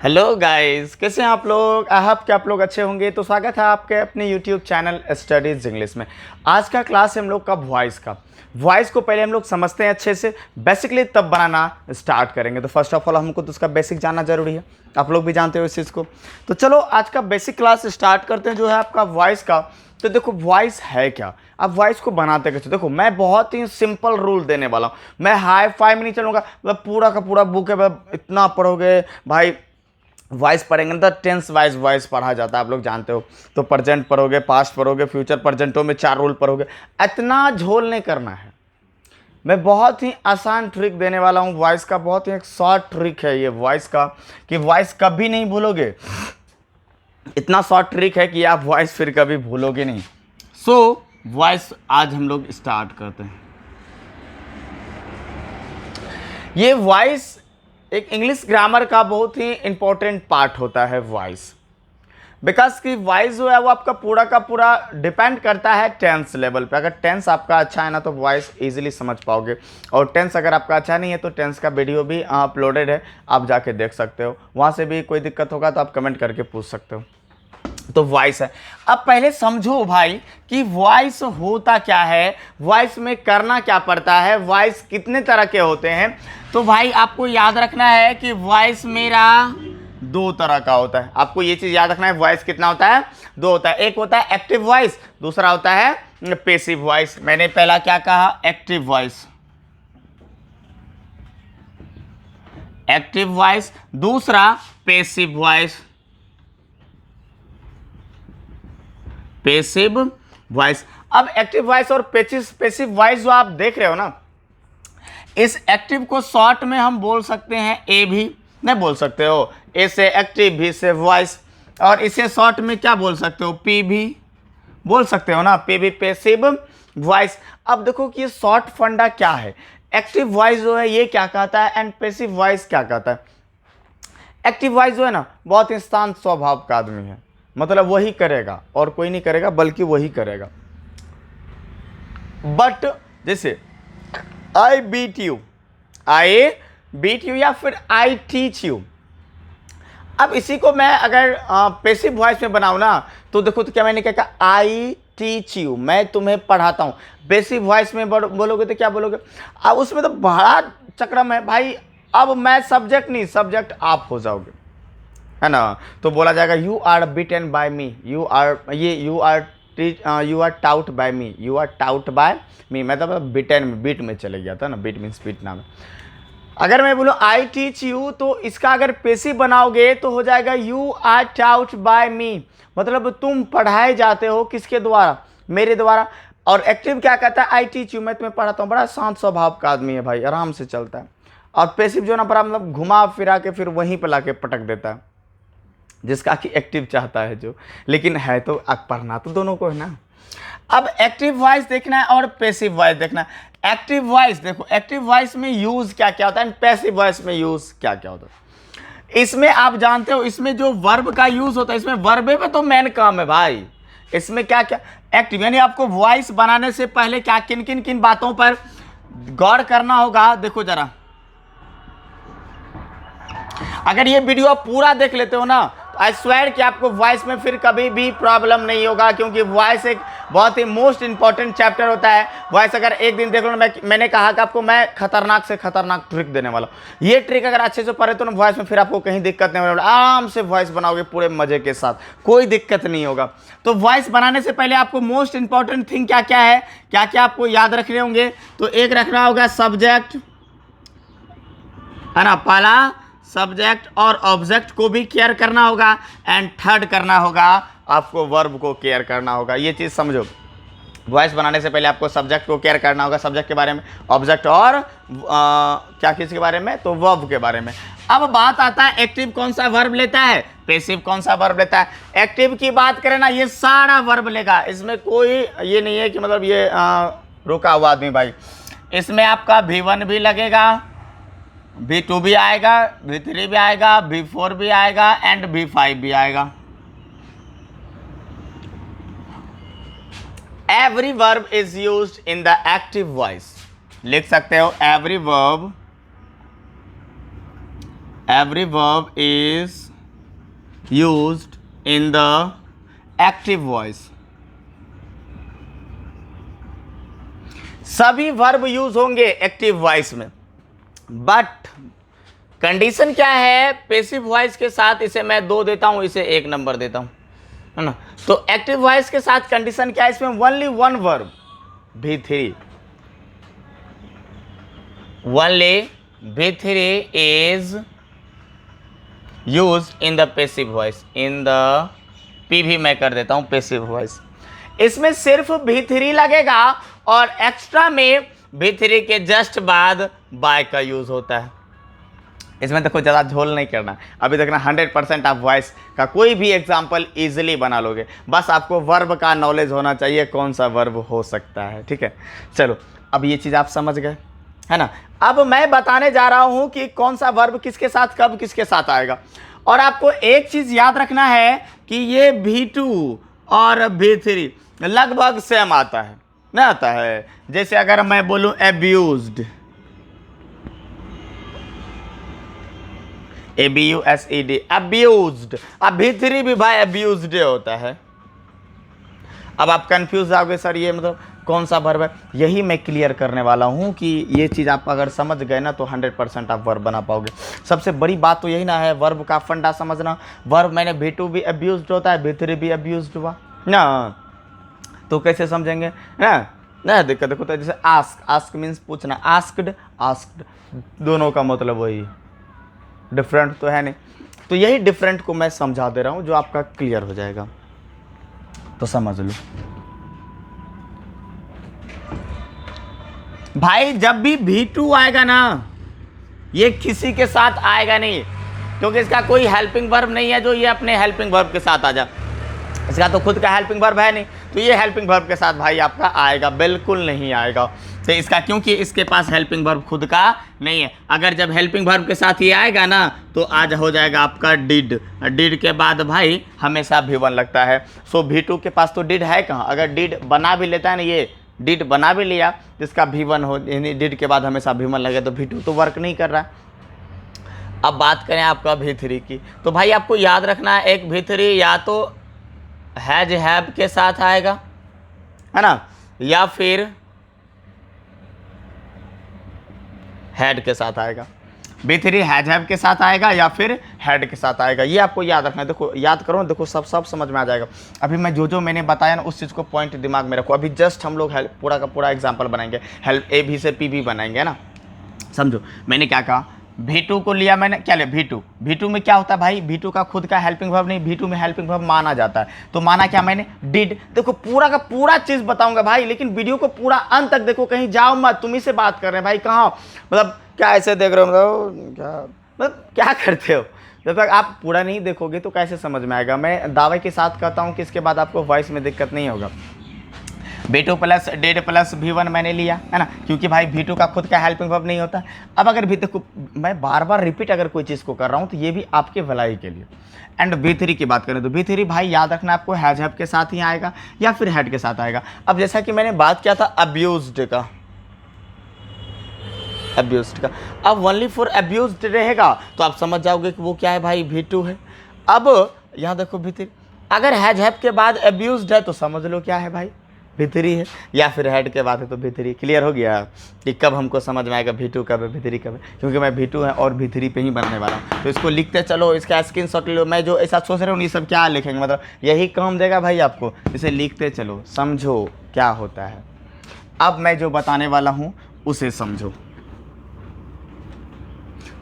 Hello guys, कैसे हैं आप लोग। आई होप कि आप लोग अच्छे होंगे। तो स्वागत है आपके अपने यूट्यूब चैनल स्टडीज इंग्लिश में। आज का क्लास है हम लोग का वॉइस को पहले हम लोग समझते हैं अच्छे से, बेसिकली तब बनाना स्टार्ट करेंगे। तो फर्स्ट ऑफ ऑल हमको तो उसका बेसिक जानना जरूरी है, आप लोग भी जानते हो इस चीज़ को। तो चलो आज का बेसिक क्लास स्टार्ट करते हैं जो है आपका वॉइस का। तो देखो वॉइस है क्या, अब वॉइस को बनाते कैसे। देखो मैं बहुत ही सिंपल रूल देने वाला हूँ, मैं हाई फाई में नहीं चलूँगा। मतलब पूरा का पूरा बुक है, मतलब इतना पढ़ोगे भाई। वॉइस पढ़ेंगे ना तो टेंस वाइज वॉइस पढ़ा जाता है, आप लोग जानते हो। तो प्रेजेंट पढ़ोगे, पास्ट पढ़ोगे, फ्यूचर प्रेजेंटों में 4 रूल पढ़ोगे। इतना झोल नहीं करना है। मैं बहुत ही आसान ट्रिक देने वाला हूँ वॉइस का, बहुत ही एक शॉर्ट ट्रिक है ये वॉइस का, कि वॉइस कभी नहीं भूलोगे। इतना शॉर्ट ट्रिक है कि आप वॉइस फिर कभी भूलोगे नहीं। सो वॉइस आज हम लोग स्टार्ट करते हैं। ये वॉइस एक इंग्लिश ग्रामर का बहुत ही इंपॉर्टेंट पार्ट होता है वॉइस। बिकॉज कि वॉइस जो है वो आपका पूरा का पूरा डिपेंड करता है टेंस लेवल पे। अगर टेंस आपका अच्छा है ना तो वॉइस इजीली समझ पाओगे, और टेंस अगर आपका अच्छा नहीं है तो टेंस का वीडियो भी अपलोडेड है, आप जाके देख सकते हो। वहाँ से भी कोई दिक्कत होगा तो आप कमेंट करके पूछ सकते हो। तो वॉइस है। अब पहले समझो भाई कि वॉइस होता क्या है, वॉइस में करना क्या पड़ता है, वॉइस कितने तरह के होते हैं। तो भाई आपको याद रखना है कि वॉइस मेरा 2 तरह का होता है। आपको ये चीज याद रखना है, वॉइस कितना होता है, 2 होता है। एक होता है एक्टिव वॉइस, दूसरा होता है पैसिव वॉइस। मैंने पहला क्या कहा, एक्टिव वॉइस, एक्टिव वॉइस, दूसरा पैसिव वॉइस, पैसिव वॉइस। अब एक्टिव वॉइस और पैसिव वॉइस जो आप देख रहे हो ना, इस एक्टिव को शॉर्ट में हम बोल सकते हैं ए भी, नहीं बोल सकते हो, ए से एक्टिव, भी से वॉइस, और इसे शॉर्ट में क्या बोल सकते हो, पी भी बोल सकते हो ना, पी भी, पैसिव वॉइस। अब देखो कि ये शॉर्ट फंडा क्या है। एक्टिव वॉइस जो है ये क्या कहता है एंड पैसिव वॉइस क्या कहता है। एक्टिव वॉइस जो है ना बहुत ही शांत स्वभाव का आदमी है, मतलब वही करेगा और कोई नहीं करेगा, बल्कि वही करेगा। बट जैसे आई बीट यू, या फिर आई टीच यू। अब इसी को मैं अगर पैसिव वॉइस में बनाऊं ना तो देखो, तो क्या मैंने क्या कहा, आई टीच यू, मैं तुम्हें पढ़ाता हूं। पैसिव वॉइस में बोलोगे तो क्या बोलोगे। अब उसमें तो बड़ा चक्रम है भाई। अब मैं सब्जेक्ट नहीं, सब्जेक्ट आप हो जाओगे, है ना। तो बोला जाएगा you are bitten by me, you are taught by me, you are taught by me. मतलब बिटेन में, बीट में चले गया था ना, बीट मीन्स बीट नाम है। अगर मैं बोलूँ आई टीच यू तो इसका अगर पैसिव बनाओगे तो हो जाएगा you are taught by me, मतलब तुम पढ़ाए जाते हो, किसके द्वारा, मेरे द्वारा। और एक्टिव क्या कहता है, आई टीच यू, मैं तुम्हें पढ़ाता हूँ। बड़ा शांत स्वभाव का आदमी है भाई, आराम से चलता है। और पैसिव जो ना बड़ा मतलब घुमा फिरा के फिर वहीं पर लाके पटक देता है, जिसका कि एक्टिव चाहता है जो, लेकिन है तो पढ़ना तो दोनों को है ना। अब एक्टिव वॉइस देखना है और पैसिव वॉइस देखना है। एक्टिव वॉइस देखो, एक्टिव वॉइस में यूज क्या क्या होता है, पैसिव वॉइस में यूज क्या क्या होता है। इसमें आप जानते हो, इसमें जो वर्ब का यूज होता है, इसमें वर्बे पे तो मेन काम है भाई। इसमें क्या क्या एक्टिव, यानी आपको वॉइस बनाने से पहले क्या किन किन किन बातों पर गौर करना होगा। देखो जरा, अगर ये वीडियो आप पूरा देख लेते हो ना तो आई स्वेयर कि आपको वॉइस में फिर कभी भी प्रॉब्लम नहीं होगा, क्योंकि वॉइस एक बहुत ही मोस्ट इंपॉर्टेंट चैप्टर होता है। वॉइस अगर एक दिन देख लो ना, मैंने कहा कि आपको मैं खतरनाक से खतरनाक ट्रिक देने वाला हूँ। ये ट्रिक अगर अच्छे से पढ़े तो ना वॉइस में फिर आपको कहीं दिक्कत नहीं होगी, आराम से वॉइस बनाओगे पूरे मजे के साथ, कोई दिक्कत नहीं होगा। तो वॉइस बनाने से पहले आपको मोस्ट इंपॉर्टेंट थिंग क्या क्या है, क्या क्या आपको याद रखने होंगे। तो एक रखना होगा सब्जेक्ट, है ना, पहला सब्जेक्ट और ऑब्जेक्ट को भी केयर करना होगा, एंड थर्ड करना होगा आपको वर्ब को केयर करना होगा। ये चीज़ समझो, वॉइस बनाने से पहले आपको सब्जेक्ट को केयर करना होगा, सब्जेक्ट के बारे में, ऑब्जेक्ट और क्या किसके बारे में, तो वर्ब के बारे में। अब बात आता है एक्टिव कौन सा वर्ब लेता है, पैसिव कौन सा वर्ब लेता है। एक्टिव की बात करें ना, ये सारा वर्ब लेगा, इसमें कोई ये नहीं है कि मतलब ये रुका हुआ आदमी भाई। इसमें आपका V1 भी लगेगा, V2 भी आएगा, V3 भी आएगा, V4 भी आएगा, एंड V5 भी आएगा। Every verb is used in the active voice. लिख सकते हो every verb is used in the active voice. सभी वर्ब यूज होंगे एक्टिव वॉइस में, बट कंडीशन क्या है, पैसिव वॉइस के साथ इसे मैं 2 देता हूं, इसे 1 नंबर देता हूं, है ना। तो एक्टिव वॉइस के साथ कंडीशन क्या है, इसमें only one verb V3, only V3 is used in the passive voice, in the PV मैं कर देता हूं पैसिव वॉइस। इसमें सिर्फ V3 लगेगा और एक्स्ट्रा में V3 के जस्ट बाद बाय का यूज होता है। इसमें देखो ज़्यादा झोल नहीं करना, अभी देखना 100% आप वॉइस का कोई भी एग्जाम्पल इजीली बना लोगे, बस आपको वर्ब का नॉलेज होना चाहिए, कौन सा वर्ब हो सकता है, ठीक है। चलो अब ये चीज़ आप समझ गए, है ना। अब मैं बताने जा रहा हूँ कि कौन सा वर्ब किसके साथ कब किसके साथ आएगा। और आपको एक चीज़ याद रखना है कि ये V2 और V3 लगभग सेम आता है, ना आता है। जैसे अगर मैं बोलूँ एब्यूज्ड, ABUSED, अब्यूज्ड, अब V3 भी भाई अब्यूज्ड होता है। अब आप कंफ्यूज आओगे, सर ये मतलब कौन सा वर्ब है, यही मैं क्लियर करने वाला हूँ कि ये चीज़ आप अगर समझ गए ना तो 100% आप वर्ब बना पाओगे। सबसे बड़ी बात तो यही ना है, वर्ब का फंडा समझना। वर्ब मैंने V2 भी अब्यूज्ड होता है, V3 भी अब्यूज्ड हुआ ना, तो कैसे समझेंगे ना दिक्कत। देखो तो जैसे आस्क, आस्क मीन्स पूछना, आस्क्ड, आस्क्ड, दोनों का मतलब वही, डिफरेंट तो है नहीं। तो यही डिफरेंट को मैं समझा दे रहा हूँ जो आपका क्लियर हो जाएगा, तो समझ लो भाई। जब भी V2 आएगा ना, ये किसी के साथ आएगा नहीं, क्योंकि इसका कोई हेल्पिंग वर्ब नहीं है जो ये अपने हेल्पिंग वर्ब के साथ आ जाए। इसका तो खुद का हेल्पिंग वर्ब है नहीं, तो ये हेल्पिंग वर्ब के साथ भाई आपका आएगा, बिल्कुल नहीं आएगा। तो इसका क्योंकि इसके पास हेल्पिंग वर्ब खुद का नहीं है। अगर जब हेल्पिंग वर्ब के साथ ये आएगा ना तो आज हो जाएगा आपका डिड, डिड के बाद भाई हमेशा V1 लगता है। सो V2 के पास तो डिड है कहाँ, अगर डिड बना भी लेता है ना, ये डिड बना भी लिया जिसका V1 हो, डिड के बाद हमेशा V1 लगे, तो V2 तो वर्क नहीं कर रहा। अब बात करें आपका V3 की, तो भाई आपको याद रखना है, एक V3 या तो हैज हैव के साथ आएगा, है ना, या फिर हैड के साथ आएगा। V3 हैज हैव के साथ आएगा या फिर हैड के साथ आएगा, ये आपको याद रखना है। देखो याद करो, देखो सब समझ में आ जाएगा। अभी मैं जो मैंने बताया ना उस चीज़ को पॉइंट दिमाग में रखो। अभी जस्ट हम लोग पूरा का पूरा एग्जाम्पल बनाएंगे, हेल्प AB से PB बनाएंगे, है ना। समझो मैंने क्या कहा, V2 को लिया मैंने, क्या लिया V2 में क्या होता है भाई, V2 का खुद का हेल्पिंग वर्ब नहीं, V2 में हेल्पिंग वर्ब माना जाता है। तो माना क्या मैंने, डिड। देखो पूरा का पूरा चीज़ बताऊंगा भाई, लेकिन वीडियो को पूरा अंत तक देखो, कहीं जाओ मत, तुम ही से बात कर रहे हैं भाई, कहाँ मतलब क्या ऐसे देख रहे हो, मतलब क्या करते हो। जब तक आप पूरा नहीं देखोगे तो कैसे समझ में आएगा। मैं दावे के साथ कहता हूँ कि इसके बाद आपको वॉइस में दिक्कत नहीं होगा। V2 plus dead plus V1 मैंने लिया, है ना, क्योंकि भाई V2 का खुद का हेल्पिंग वर्ब नहीं होता। अब अगर देखो मैं बार बार रिपीट अगर कोई चीज़ को कर रहा हूँ तो ये भी आपके भलाई के लिए। एंड V3 की बात करें तो V3 भाई याद रखना आपको हैज हैव के साथ ही आएगा या फिर हैड के साथ आएगा। अब जैसा कि मैंने बात किया था अब्यूज्ड का, अब ओनली फॉर अब्यूज्ड रहेगा तो आप समझ जाओगे कि वो क्या है भाई, V2 है। अब यहाँ देखो V3, अगर हैज हैव के बाद अब्यूज्ड है तो समझ लो क्या है भाई, V3 है, या फिर हेड के बाद है तो V3। क्लियर हो गया कि कब हमको समझ में आएगा V2 कब है, V3 कब है, क्योंकि मैं V2 है और V3 पे ही बनने वाला हूँ। तो इसको लिखते चलो, इसका स्क्रीनशॉट लो। मैं जो ऐसा सोच रहा हूँ ये सब क्या लिखेंगे, मतलब यही काम देगा भाई आपको, इसे लिखते चलो, समझो क्या होता है। अब मैं जो बताने वाला हूँ उसे समझो,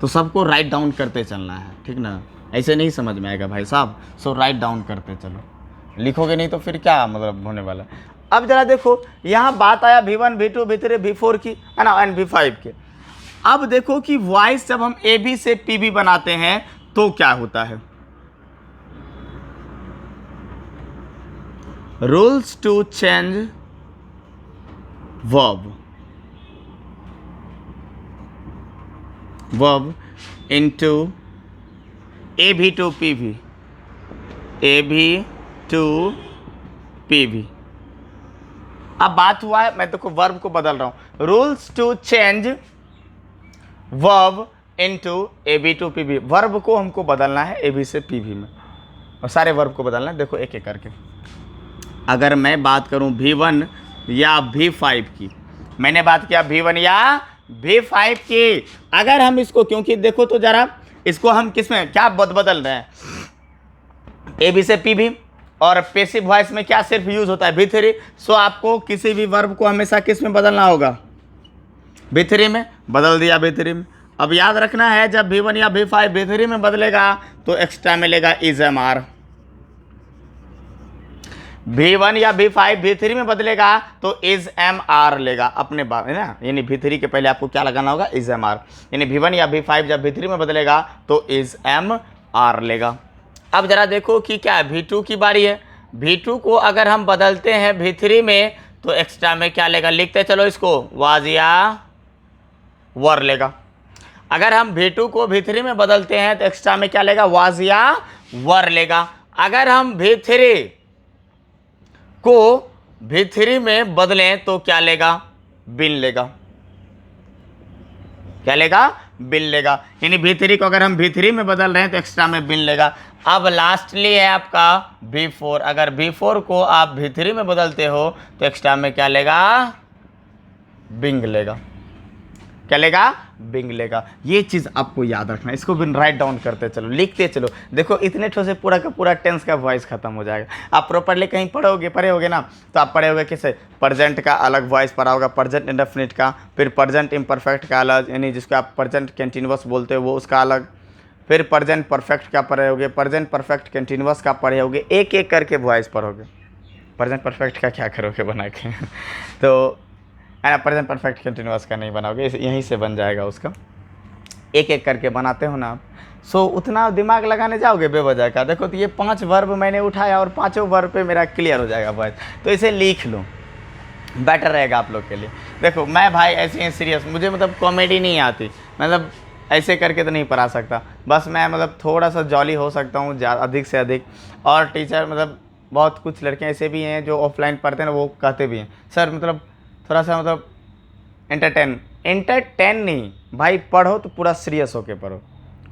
तो सबको राइट डाउन करते चलना है, ठीक ना, ऐसे नहीं समझ में आएगा भाई साहब। सो राइट डाउन करते चलो, लिखोगे नहीं तो फिर क्या मतलब होने वाला। अब जरा देखो यहाँ बात आया V1 V2 V3 V4 की, है ना, एंड V5 के। अब देखो कि वॉइस जब हम AB से PB बनाते हैं तो क्या होता है। Rules to change verb into AB to PB, AB to PB। अब बात हुआ है, मैं देखो वर्ब को बदल रहा हूं, rules to change verb into AB to PB। Verb को हमको बदलना है AB से PB में, और सारे वर्ब को बदलना है। देखो एक एक करके, अगर मैं बात करूं V1 या V5 की, मैंने बात किया V1 या V5 की, अगर हम इसको, क्योंकि देखो तो जरा इसको हम किस में क्या बदल रहे हैं, AB से PV, और पैसिव वॉइस में क्या सिर्फ यूज होता है V3। सो आपको किसी भी वर्ब को हमेशा किस में बदलना होगा, V3 में। बदल दिया V3 में। अब याद रखना है जब V1 या V5 V3 में बदलेगा तो एक्स्ट्रा मिलेगा इज MR। V1 या V5 V3 में बदलेगा तो इज MR लेगा अपने बात है ना, यानी V3 के पहले आपको क्या लगाना होगा, इज MR। यानी V1 या V5 जब V3 में बदलेगा तो इज MR लेगा। अब जरा देखो कि क्या V2 की बारी है। V2 को अगर हम बदलते हैं V3 में तो एक्स्ट्रा में क्या लेगा, लिखते चलो इसको, वाज या वर लेगा। अगर हम V2 को V3 में बदलते हैं तो एक्स्ट्रा में क्या लेगा, वाज या वर लेगा। अगर हम V3 को V3 में बदलें तो क्या लेगा, बिन लेगा। क्या लेगा, बिन लेगा। यानी V3 को अगर हम V3 में बदल रहे हैं तो एक्स्ट्रा में बिन लेगा। अब लास्टली है आपका V4। अगर V4 को आप V3 में बदलते हो तो एक्स्ट्रा में क्या लेगा, बिंग लेगा। क्या लेगा, बिंग लेगा। ये चीज़ आपको याद रखना है। इसको भी राइट डाउन करते चलो, लिखते चलो। देखो इतने ठो से पूरा का पूरा टेंस का वॉइस खत्म हो जाएगा। आप प्रॉपरली कहीं पढ़े होगे ना, तो आप पढ़े होगे किसे, प्रेजेंट का अलग वॉइस पढ़ा होगा, प्रेजेंट इंडेफिनिट का, फिर प्रेजेंट इम्परफेक्ट का अलग, यानी जिसको आप प्रेजेंट कंटिन्यूअस बोलते हो वो उसका अलग, फिर प्रेजेंट परफेक्ट का पढ़े होगे, प्रेजेंट परफेक्ट कंटिन्यूअस का पढ़े होगे, एक एक करके वॉइस पढ़ोगे। प्रेजेंट परफेक्ट का क्या करोगे बना के तो है ना, प्रेजेंट परफेक्ट कंटिन्यूअस का नहीं बनाओगे, यहीं से बन जाएगा उसका। एक एक करके बनाते हो ना आप। सो उतना दिमाग लगाने जाओगे बेवजह का। देखो तो ये 5 वर्ब मैंने उठाया और 5 वर्ब पे मेरा क्लियर हो जाएगा वॉइस। तो इसे लिख लो, बेटर रहेगा आप लोग के लिए। देखो मैं भाई ऐसे ही सीरियस, मुझे मतलब कॉमेडी नहीं आती, मतलब ऐसे करके तो नहीं पढ़ा सकता। बस मैं मतलब थोड़ा सा जॉली हो सकता हूँ अधिक से अधिक। और टीचर मतलब बहुत कुछ लड़के ऐसे भी हैं जो ऑफलाइन पढ़ते हैं ना, वो कहते भी हैं सर मतलब थोड़ा सा मतलब एंटरटेन नहीं भाई, पढ़ो तो पूरा सीरियस होके पढ़ो,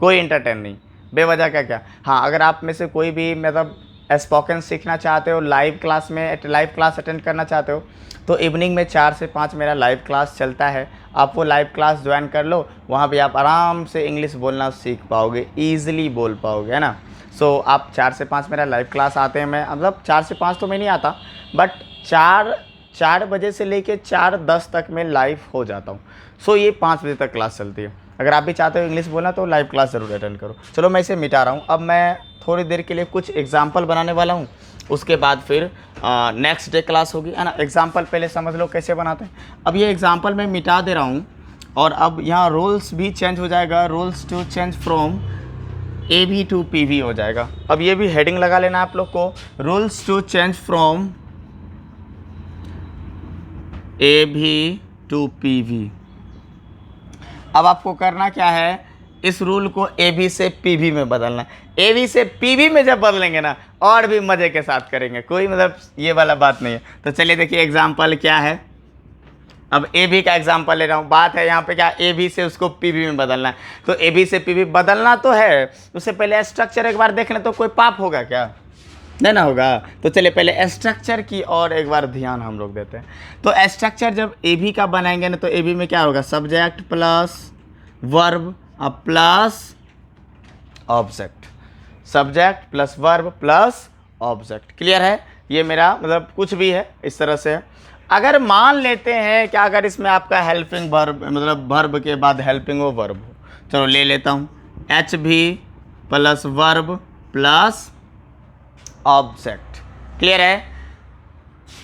कोई एंटरटेन नहीं बेवजह का क्या। हाँ अगर आप में से कोई भी मतलब स्पोकन सीखना चाहते हो, लाइव क्लास अटेंड करना चाहते हो, तो इवनिंग में 4 से 5 मेरा लाइव क्लास चलता है। आप वो लाइव क्लास ज्वाइन कर लो, वहाँ भी आप आराम से इंग्लिश बोलना सीख पाओगे, ईजिली बोल पाओगे, है ना। सो आप 4 से 5 मेरा लाइव क्लास आते हैं। मैं मतलब 4 से 5 तो मैं नहीं आता, बट 4 बजे से लेके 4:10 तक मैं लाइव हो जाता हूँ। सो ये 5 बजे तक क्लास चलती है। अगर आप भी चाहते हो इंग्लिश बोलना तो लाइव क्लास ज़रूर अटेंड करो। चलो मैं इसे मिटा रहा हूँ। अब मैं थोड़ी देर के लिए कुछ एग्जाम्पल बनाने वाला हूँ, उसके बाद फिर नेक्स्ट डे क्लास होगी, है ना। एग्जाम्पल पहले समझ लो कैसे बनाते हैं। अब ये एग्जाम्पल मैं मिटा दे रहा हूँ और अब यहाँ रोल्स भी चेंज हो जाएगा, rules to change from AB to PV हो जाएगा। अब ये भी हेडिंग लगा लेना आप लोग को, rules to change from AB to PV। अब आपको करना क्या है, इस रूल को AB से PV में बदलना है। AB से PV में जब बदलेंगे ना और भी मज़े के साथ करेंगे, कोई मतलब ये वाला बात नहीं है। तो चलिए देखिए एग्जाम्पल क्या है। अब AB का एग्जाम्पल ले रहा हूँ। बात है यहाँ पे क्या, AB से उसको PV में बदलना है। तो AB से PV बदलना तो है, उससे पहले स्ट्रक्चर एक बार देख लें तो कोई पाप होगा क्या, नहीं ना होगा। तो चलिए पहले स्ट्रक्चर की और एक बार ध्यान हम लोग देते हैं। तो स्ट्रक्चर जब AB का बनाएंगे ना तो AB में क्या होगा, subject plus verb plus object, subject plus verb plus object. Clear है। ये मेरा मतलब कुछ भी है इस तरह से। अगर मान लेते हैं कि अगर इसमें आपका हेल्पिंग वर्ब मतलब वर्ब के बाद हेल्पिंग वो वर्ब हो, चलो ले लेता हूँ HV plus verb plus object. Clear है।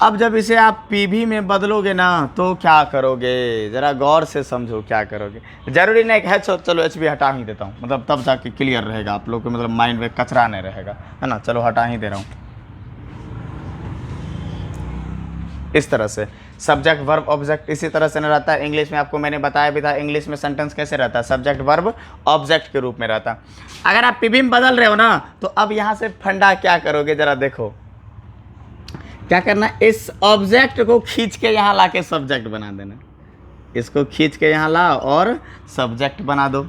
अब जब इसे आप PV में बदलोगे ना तो क्या करोगे, ज़रा गौर से समझो क्या करोगे। ज़रूरी नहीं है चलो HV हटा ही देता हूँ, मतलब तब जाके क्लियर रहेगा आप लोग को, मतलब माइंड में कचरा नहीं रहेगा, है ना। चलो हटा ही दे रहा हूँ। इस तरह से सब्जेक्ट वर्ब ऑब्जेक्ट इसी तरह से न रहता है। इंग्लिश में आपको मैंने बताया भी था, इंग्लिश में सेंटेंस कैसे रहता है, सब्जेक्ट वर्ब ऑब्जेक्ट के रूप में रहता है। अगर आप PV में बदल रहे हो ना तो अब यहाँ से फंडा क्या करोगे, ज़रा देखो क्या करना। इस ऑब्जेक्ट को खींच के यहाँ ला के सब्जेक्ट बना देना, इसको खींच के यहाँ ला और सब्जेक्ट बना दो।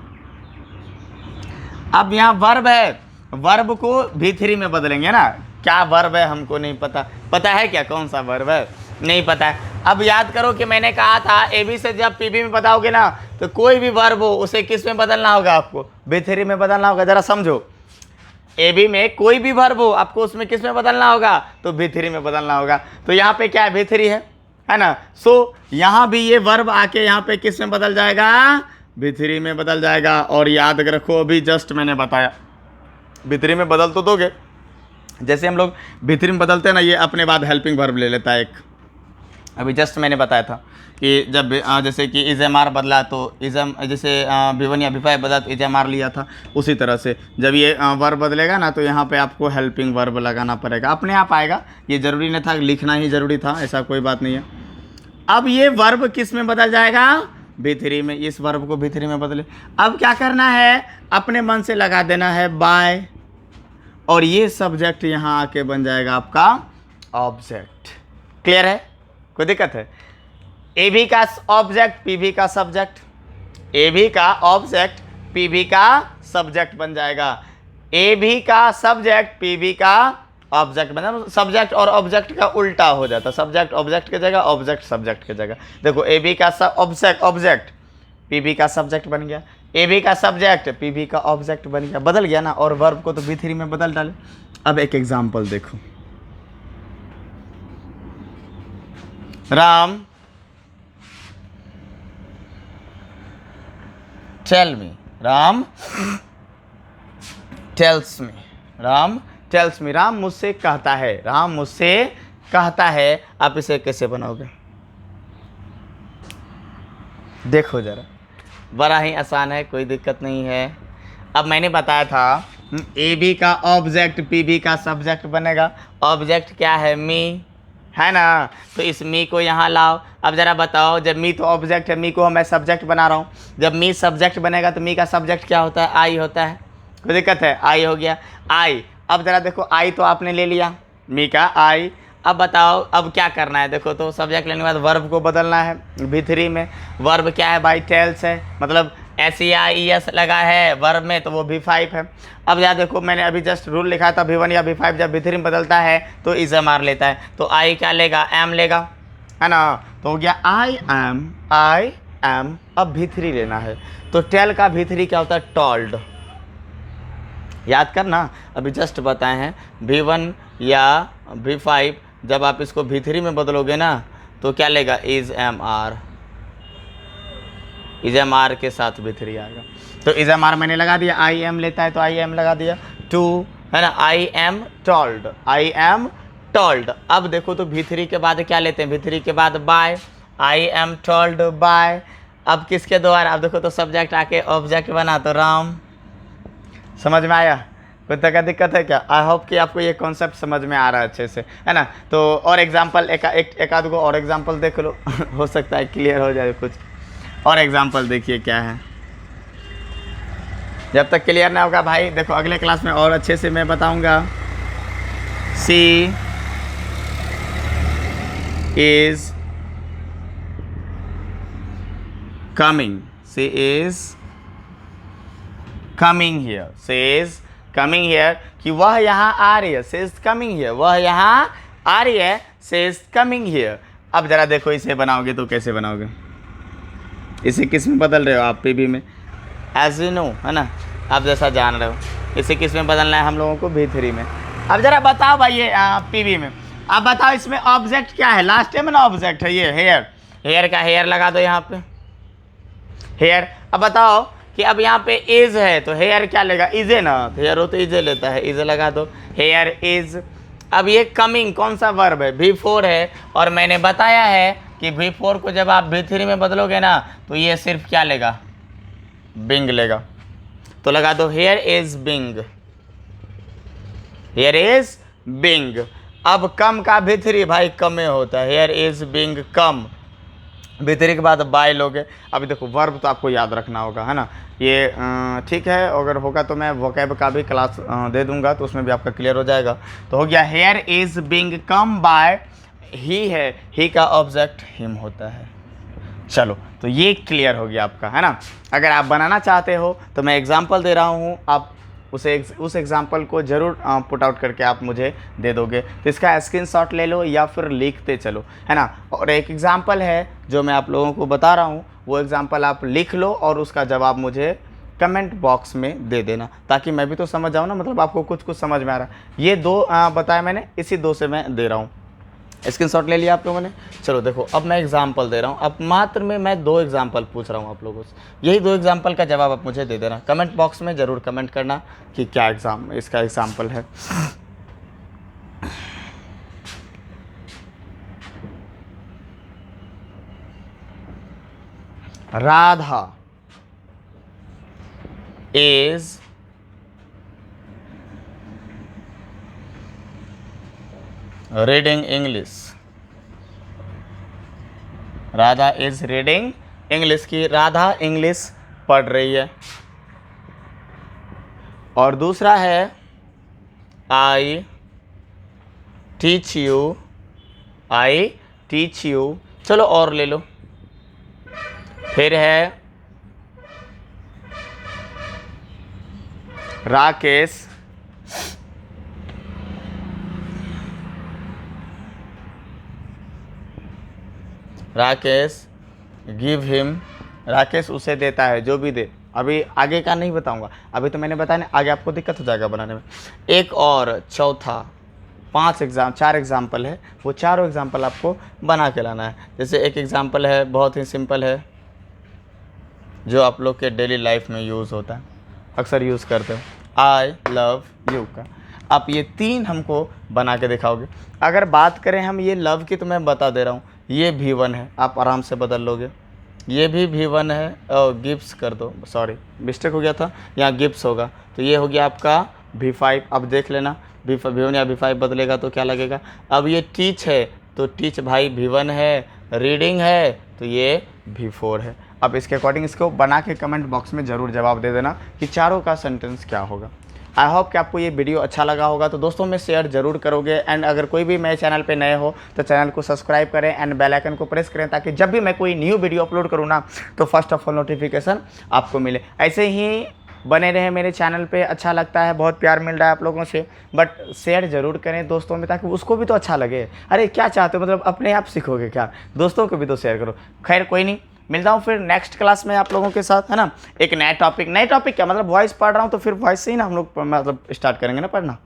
अब यहाँ वर्ब है वर्ब को V3 में बदलेंगे ना। क्या वर्ब है हमको नहीं पता, पता है क्या कौन सा वर्ब है, नहीं पता है। अब याद करो कि मैंने कहा था AB से जब PB में बताओगे ना तो कोई भी वर्ब हो उसे किस में बदलना होगा, आपको V3 में बदलना होगा। जरा समझो, AB में कोई भी वर्ब हो आपको उसमें किस में बदलना होगा, तो V3 में बदलना होगा। तो यहाँ पे क्या है, V3 है ना। सो यहाँ भी ये वर्ब आके यहाँ पे किस में बदल जाएगा, V3 में बदल जाएगा। और याद रखो अभी जस्ट मैंने बताया V3 में बदल तो दोगे, जैसे हम लोग V3 में बदलते हैं ना, ये अपने बाद हेल्पिंग वर्ब ले लेता है एक। अभी जस्ट मैंने बताया था कि जब जैसे कि इज एम आर बदला तो इज़म, जैसे V1 या V5 बदला तो इज एम आर लिया था, उसी तरह से जब ये वर्ब बदलेगा ना तो यहाँ पे आपको हेल्पिंग वर्ब लगाना पड़ेगा, अपने आप आएगा। ये ज़रूरी नहीं था, लिखना ही ज़रूरी था, ऐसा कोई बात नहीं है। अब ये वर्ब किस में बदल जाएगा, V3 में। इस वर्ब को V3 में बदले। अब क्या करना है, अपने मन से लगा देना है बाय, और ये सब्जेक्ट यहाँ आके बन जाएगा आपका ऑब्जेक्ट। क्लियर है, कोई दिक्कत है। AB का ऑब्जेक्ट PB का सब्जेक्ट, AB का ऑब्जेक्ट PB का सब्जेक्ट बन जाएगा। AB का सब्जेक्ट PB का ऑब्जेक्ट बन जाएगा। सब्जेक्ट और ऑब्जेक्ट का उल्टा हो जाता, सब्जेक्ट ऑब्जेक्ट की जगह, ऑब्जेक्ट सब्जेक्ट की जगह। देखो AB का ऑब्जेक्ट PB का सब्जेक्ट बन गया, AB का सब्जेक्ट PB का ऑब्जेक्ट बन गया, बदल गया ना। और वर्ब को तो V3 में बदल डाले। अब एक एग्जांपल देखो, Ram tell me, Ram tells me, Ram tells me, Ram मुझसे कहता है, राम मुझसे कहता है। आप इसे कैसे बनाओगे, देखो जरा, बड़ा ही आसान है, कोई दिक्कत नहीं है। अब मैंने बताया था AB का ऑब्जेक्ट PB का सब्जेक्ट बनेगा। ऑब्जेक्ट क्या है, मी है ना, तो इस मी को यहाँ लाओ। अब ज़रा बताओ, जब मी तो ऑब्जेक्ट है, मी को मैं सब्जेक्ट बना रहा हूँ, जब मी सब्जेक्ट बनेगा तो मी का सब्जेक्ट क्या होता है, आई होता है। कोई दिक्कत है, आई हो गया, आई। अब ज़रा देखो, आई तो आपने ले लिया, मी का आई। अब बताओ अब क्या करना है, देखो तो सब्जेक्ट लेने के बाद वर्ब को बदलना है V3 में। वर्ब क्या है भाई, टेल्स है, मतलब SEIES लगा है वर्ब में, तो वो V5 है। अब यार देखो, मैंने अभी जस्ट रूल लिखा था V1 या V5 जब V3 में बदलता है तो इज एम आर लेता है, तो आई क्या लेगा, एम लेगा, है ना। तो हो गया आई एम। अब V3 लेना है, तो टेल का V3 क्या होता है, टोल्ड। याद करना, अभी जस्ट बताए हैं V1 या V5 जब आप इसको V3 में बदलोगे ना तो क्या लेगा, is am are. Is am are के साथ V3 आएगा, तो इज एम आर मैंने लगा दिया। आई एम लेता है तो आई एम लगा दिया, टू, है ना, आई am told, I am told. अब देखो तो V3 के बाद क्या लेते हैं, V3 के बाद by, I am told by. अब किसके द्वारा, अब देखो तो सब्जेक्ट आके ऑब्जेक्ट बना, तो राम। समझ में आया, कोई तरह का दिक्कत है क्या। आई होप कि आपको ये कॉन्सेप्ट समझ में आ रहा है अच्छे से, है ना। तो और एग्जांपल एक आध को और एग्जांपल देख लो हो सकता है क्लियर हो जाए कुछ और एग्जांपल। देखिए क्या है, जब तक क्लियर ना होगा भाई देखो अगले क्लास में और अच्छे से मैं बताऊंगा। She is coming, she is coming here, she is coming here, कि वह यहाँ आ रही है, सी इज कमिंग हियर, वह यहाँ आ रही है, सी इज कमिंग हियर। अब जरा देखो इसे बनाओगे तो कैसे बनाओगे, इसे किस में बदल रहे हो आप, PB में, एज यू नो, है ना, आप जैसा जान रहे हो। इसे किस में बदलना है हम लोगों को, V3 में। अब जरा बताओ भाई ये PB में, अब बताओ इसमें ऑब्जेक्ट क्या है, लास्ट टाइम ना ऑब्जेक्ट है ये हेयर, हेयर का हेयर लगा दो यहाँ पे, हेयर। अब बताओ कि अब यहाँ पे इज है तो हेयर क्या लेगा, इजे ना, तो हेयर हो तो इजे लेता है, इजे लगा दो, हेयर इज। अब ये कमिंग कौन सा वर्ब है, V4 है, और मैंने बताया है कि V4 को जब आप V3 में बदलोगे ना तो ये सिर्फ क्या लेगा, बिंग लेगा, तो लगा दो hair is Bing, hair is Bing. अब कम का V3 भाई कम में होता है, hair is being come, V3 के बाद बाय लोगे। अभी देखो वर्ब तो आपको याद रखना होगा, है ना, ये ठीक है, अगर होगा तो मैं वोकैब का भी क्लास दे दूंगा तो उसमें भी आपका क्लियर हो जाएगा। तो हो गया hair is being come by, he है, ही का ऑब्जेक्ट हिम होता है। चलो तो ये क्लियर हो गया आपका, है ना। अगर आप बनाना चाहते हो तो मैं एग्जांपल दे रहा हूँ, आप उस एग्जाम्पल को ज़रूर पुट आउट करके आप मुझे दे दोगे। तो इसका स्क्रीनशॉट ले लो या फिर लिखते चलो, है ना। और एक एग्ज़ाम्पल है जो मैं आप लोगों को बता रहा हूँ, वो एग्ज़ाम्पल आप लिख लो और उसका जवाब मुझे कमेंट बॉक्स में दे देना, ताकि मैं भी तो समझ जाऊँ ना, मतलब आपको कुछ कुछ समझ में आ रहा है। ये 2 बताया मैंने, इसी 2 से मैं दे रहा हूँ। स्क्रीनशॉट ले लिया आप लोगों ने। चलो देखो, अब मैं एग्जाम्पल दे रहा हूँ। अब मात्र में मैं 2 एग्जाम्पल पूछ रहा हूँ आप लोगों से। यही 2 एग्जाम्पल का जवाब आप मुझे दे देना। कमेंट बॉक्स में ज़रूर कमेंट करना कि क्या इसका एग्जाम्पल है। Radha is reading English. Radha is reading English की राधा इंग्लिश पढ़ रही है। और दूसरा है आई टीच यू। चलो और ले लो। फिर है राकेश गिव हिम। राकेश उसे देता है, जो भी दे। अभी आगे का नहीं बताऊंगा, अभी तो मैंने बताया ना, आगे आपको दिक्कत हो जाएगा बनाने में। एक और चौथा 4 एग्जाम्पल है, वो चारों एग्जाम्पल आपको बना के लाना है। जैसे एक एग्जाम्पल है, बहुत ही सिंपल है, जो आप लोग के डेली लाइफ में यूज़ होता है, अक्सर यूज़ करते हो, आई लव यू का। आप ये 3 हमको बना के दिखाओगे। अगर बात करें हम ये लव की, तो मैं बता दे रहा हूँ, ये V1 है, आप आराम से बदल लोगे। ये भी V1 है, और गिफ्ट्स कर दो, सॉरी मिस्टेक हो गया था, यहाँ गिफ्ट्स होगा, तो ये हो गया आपका V5। अब देख लेना, V1 या V5 बदलेगा तो क्या लगेगा। अब ये टीच है, तो टीच भाई V1 है, रीडिंग है तो ये V4 है। अब इसके अकॉर्डिंग इसको बना के कमेंट बॉक्स में ज़रूर जवाब दे देना कि चारों का सेंटेंस क्या होगा। आई होप कि आपको ये वीडियो अच्छा लगा होगा, तो दोस्तों में शेयर जरूर करोगे। एंड अगर कोई भी मेरे चैनल पे नए हो तो चैनल को सब्सक्राइब करें एंड बेल आइकन को प्रेस करें, ताकि जब भी मैं कोई न्यू वीडियो अपलोड करूँ ना, तो फर्स्ट ऑफ ऑल नोटिफिकेशन आपको मिले। ऐसे ही बने रहे मेरे चैनल पे। अच्छा लगता है, बहुत प्यार मिल रहा है आप लोगों से, बट शेयर ज़रूर करें दोस्तों में, ताकि उसको भी तो अच्छा लगे। अरे क्या चाहते हो, मतलब अपने आप सीखोगे क्या, दोस्तों को भी तो शेयर करो। खैर कोई नहीं, मिलता हूँ फिर नेक्स्ट क्लास में आप लोगों के साथ, है ना। एक नए टॉपिक क्या मतलब वॉइस पढ़ रहा हूँ, तो फिर वॉइस से ही ना हम लोग मतलब स्टार्ट करेंगे ना पढ़ना।